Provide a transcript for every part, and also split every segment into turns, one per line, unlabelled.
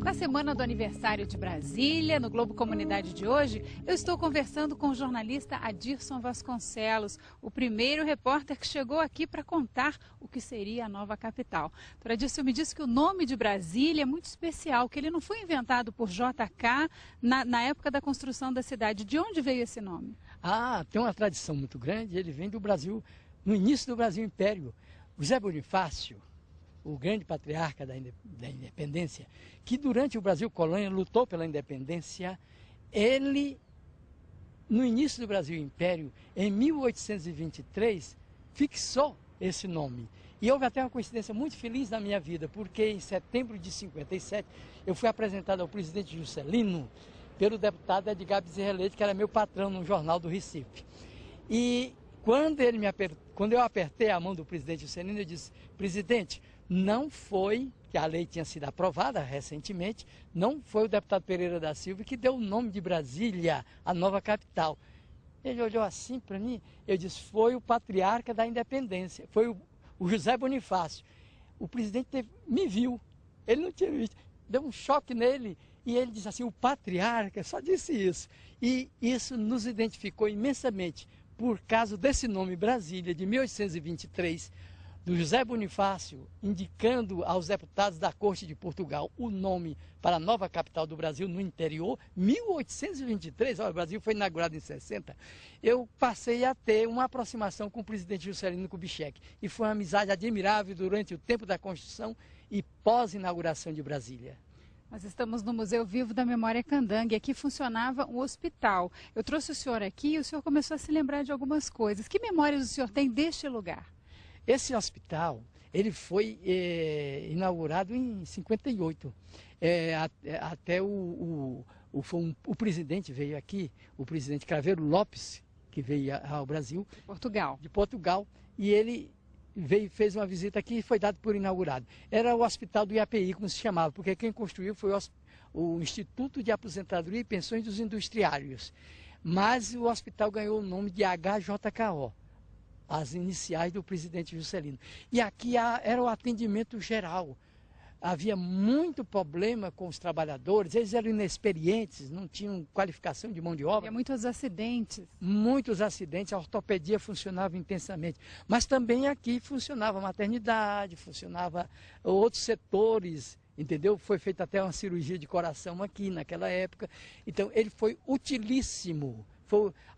Na semana do aniversário de Brasília, no Globo Comunidade de hoje, eu estou conversando com o jornalista Adirson Vasconcelos, o primeiro repórter que chegou aqui para contar o que seria a nova capital. Doutor Adirson, me disse que o nome de Brasília é muito especial, que ele não foi inventado por JK na época da construção da cidade. De onde veio esse nome?
Tem uma tradição muito grande, ele vem do Brasil, no início do Brasil Império. José Bonifácio, o grande patriarca da independência, que durante o Brasil Colônia lutou pela independência, ele, no início do Brasil Império, em 1823, fixou esse nome. E houve até uma coincidência muito feliz na minha vida, porque em setembro de 57, eu fui apresentado ao presidente Juscelino pelo deputado Edgar Bezerra Leite, que era meu patrão no Jornal do Recife. E quando eu apertei a mão do presidente Juscelino, eu disse: presidente, não foi, que a lei tinha sido aprovada recentemente, não foi o deputado Pereira da Silva que deu o nome de Brasília, a nova capital. Ele olhou assim para mim, eu disse: foi o patriarca da independência, foi o José Bonifácio. O presidente me viu, ele não tinha visto, deu um choque nele, e ele disse assim: o patriarca, só disse isso. E isso nos identificou imensamente, por causa desse nome Brasília, de 1823, do José Bonifácio, indicando aos deputados da Corte de Portugal o nome para a nova capital do Brasil no interior, 1823, olha, o Brasil foi inaugurado em 60, eu passei a ter uma aproximação com o presidente Juscelino Kubitschek, e foi uma amizade admirável durante o tempo da construção e pós-inauguração de Brasília.
Nós estamos no Museu Vivo da Memória Candangue. Aqui funcionava um hospital. Eu trouxe o senhor aqui e o senhor começou a se lembrar de algumas coisas. Que memórias o senhor tem deste lugar?
Esse hospital, ele foi inaugurado em 58. Até o presidente veio aqui, o presidente Craveiro Lopes, que veio ao Brasil. De Portugal. E ele fez uma visita aqui e foi dado por inaugurado. Era o Hospital do IAPI, como se chamava, porque quem construiu foi o Instituto de Aposentadoria e Pensões dos Industriários. Mas o hospital ganhou o nome de HJKO, as iniciais do presidente Juscelino. E aqui era o atendimento geral. Havia muito problema com os trabalhadores, eles eram inexperientes, não tinham qualificação de mão de obra.
Havia muitos acidentes.
Muitos acidentes, a ortopedia funcionava intensamente. Mas também aqui funcionava a maternidade, funcionava outros setores, entendeu? Foi feita até uma cirurgia de coração aqui naquela época. Então ele foi utilíssimo.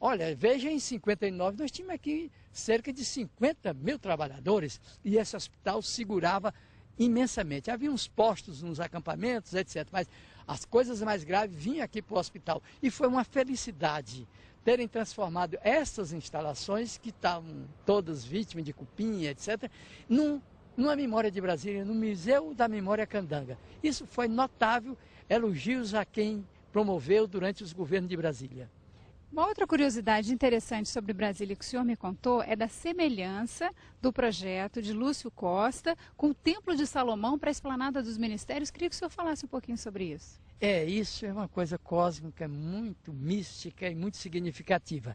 Olha, veja, em 59 nós tínhamos aqui cerca de 50 mil trabalhadores e esse hospital segurava imensamente. Havia uns postos nos acampamentos, etc. Mas as coisas mais graves vinham aqui para o hospital. E foi uma felicidade terem transformado essas instalações, que estavam todas vítimas de cupim, etc., numa memória de Brasília, no Museu da Memória Candanga. Isso foi notável, elogios a quem promoveu durante os governos de Brasília.
Uma outra curiosidade interessante sobre Brasília que o senhor me contou é da semelhança do projeto de Lúcio Costa com o Templo de Salomão para a Esplanada dos Ministérios. Queria que o senhor falasse um pouquinho sobre isso.
Isso é uma coisa cósmica, muito mística e muito significativa.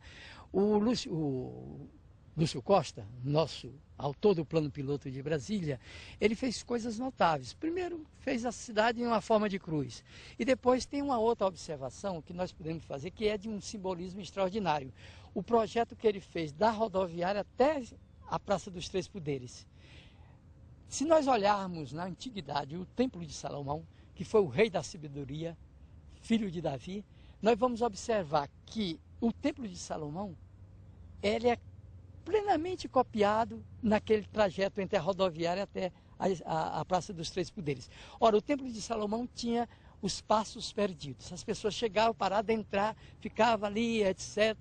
O Lúcio Costa, nosso autor do Plano Piloto de Brasília, ele fez coisas notáveis. Primeiro, fez a cidade em uma forma de cruz. E depois tem uma outra observação que nós podemos fazer, que é de um simbolismo extraordinário. O projeto que ele fez da rodoviária até a Praça dos Três Poderes. Se nós olharmos na antiguidade o Templo de Salomão, que foi o rei da sabedoria, filho de Davi, nós vamos observar que o Templo de Salomão, ele é plenamente copiado naquele trajeto entre a rodoviária até a Praça dos Três Poderes. Ora, o Templo de Salomão tinha os passos perdidos. As pessoas chegavam para adentrar, ficavam ali, etc.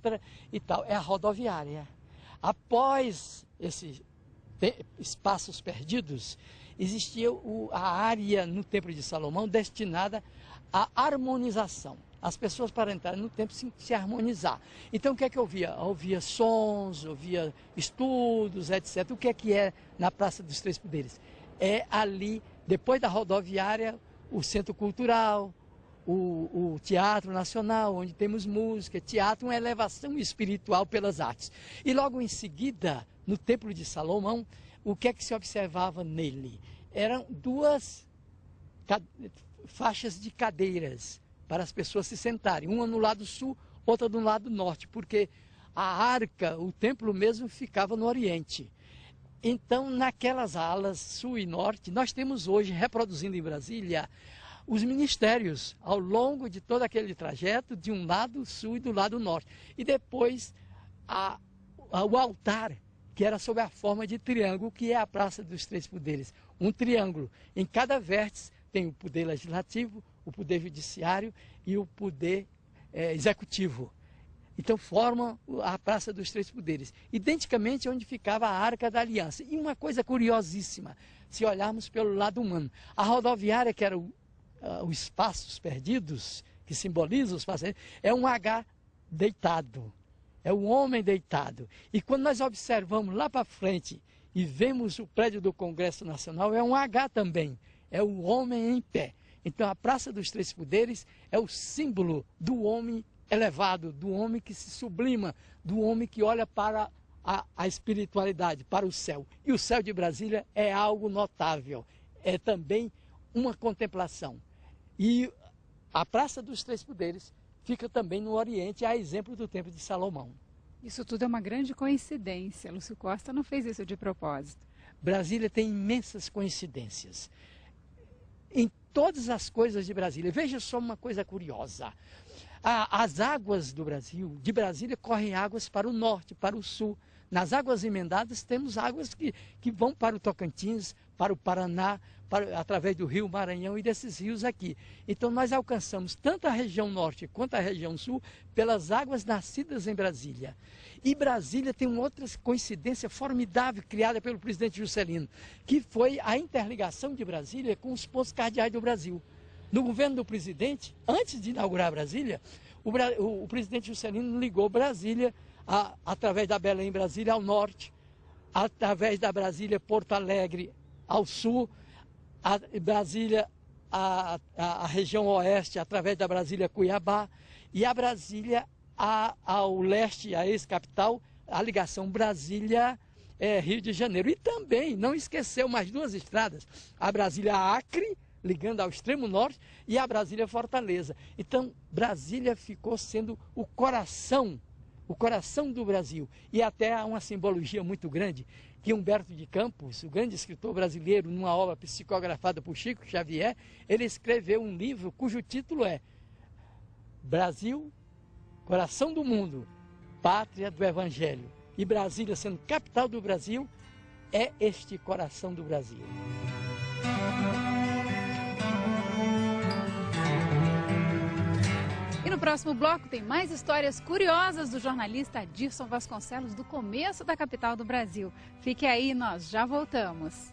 e tal. É a rodoviária. Após esses espaços perdidos, existia a área no Templo de Salomão destinada à harmonização. As pessoas, para entrar no templo, se harmonizar. Então, o que é que eu ouvia? Eu ouvia sons, ouvia estudos, etc. O que é na Praça dos Três Poderes? É ali, depois da rodoviária, o Centro Cultural, o Teatro Nacional, onde temos música, teatro, uma elevação espiritual pelas artes. E logo em seguida, no Templo de Salomão, o que é que se observava nele? Eram duas faixas de cadeiras para as pessoas se sentarem, uma no lado sul, outra no lado norte, porque a arca, o templo mesmo, ficava no oriente. Então, naquelas alas sul e norte, nós temos hoje, reproduzindo em Brasília, os ministérios ao longo de todo aquele trajeto, de um lado sul e do lado norte. E depois o altar, que era sob a forma de triângulo, que é a Praça dos Três Poderes. Um triângulo. Em cada vértice tem o poder legislativo, o poder judiciário e o poder executivo. Então formam a Praça dos Três Poderes, identicamente onde ficava a Arca da Aliança. E uma coisa curiosíssima, se olharmos pelo lado humano, a rodoviária, que era os espaços perdidos, que simboliza os espaços perdidos, é um H deitado, é um homem deitado. E quando nós observamos lá para frente e vemos o prédio do Congresso Nacional, é um H também, é o homem em pé. Então a Praça dos Três Poderes é o símbolo do homem elevado, do homem que se sublima, do homem que olha para a espiritualidade, para o céu. E o céu de Brasília é algo notável, é também uma contemplação. E a Praça dos Três Poderes fica também no Oriente, a exemplo do Templo de Salomão.
Isso tudo é uma grande coincidência. Lúcio Costa não fez isso de propósito.
Brasília tem imensas coincidências em todas as coisas de Brasília. Veja só uma coisa curiosa. As águas do Brasil, de Brasília, correm águas para o norte, para o sul. Nas águas emendadas temos águas que vão para o Tocantins, para o Paraná, através do Rio Maranhão e desses rios aqui. Então nós alcançamos tanto a região norte quanto a região sul pelas águas nascidas em Brasília. E Brasília tem uma outra coincidência formidável criada pelo presidente Juscelino, que foi a interligação de Brasília com os pontos cardeais do Brasil. No governo do presidente, antes de inaugurar Brasília, o presidente Juscelino ligou Brasília através da Belém Brasília ao norte, através da Brasília Porto Alegre ao sul, a Brasília, a região oeste, através da Brasília Cuiabá, e a Brasília ao leste, a ex-capital, a ligação Brasília-Rio de Janeiro. E também, não esqueceu mais duas estradas, a Brasília Acre, ligando ao extremo norte, e a Brasília Fortaleza. Então, Brasília ficou sendo o coração do Brasil. E até há uma simbologia muito grande, que Humberto de Campos, o grande escritor brasileiro, numa obra psicografada por Chico Xavier, ele escreveu um livro cujo título é Brasil, Coração do Mundo, Pátria do Evangelho. E Brasília, sendo capital do Brasil, é este coração do Brasil.
E no próximo bloco tem mais histórias curiosas do jornalista Adirson Vasconcelos do começo da capital do Brasil. Fique aí, nós já voltamos.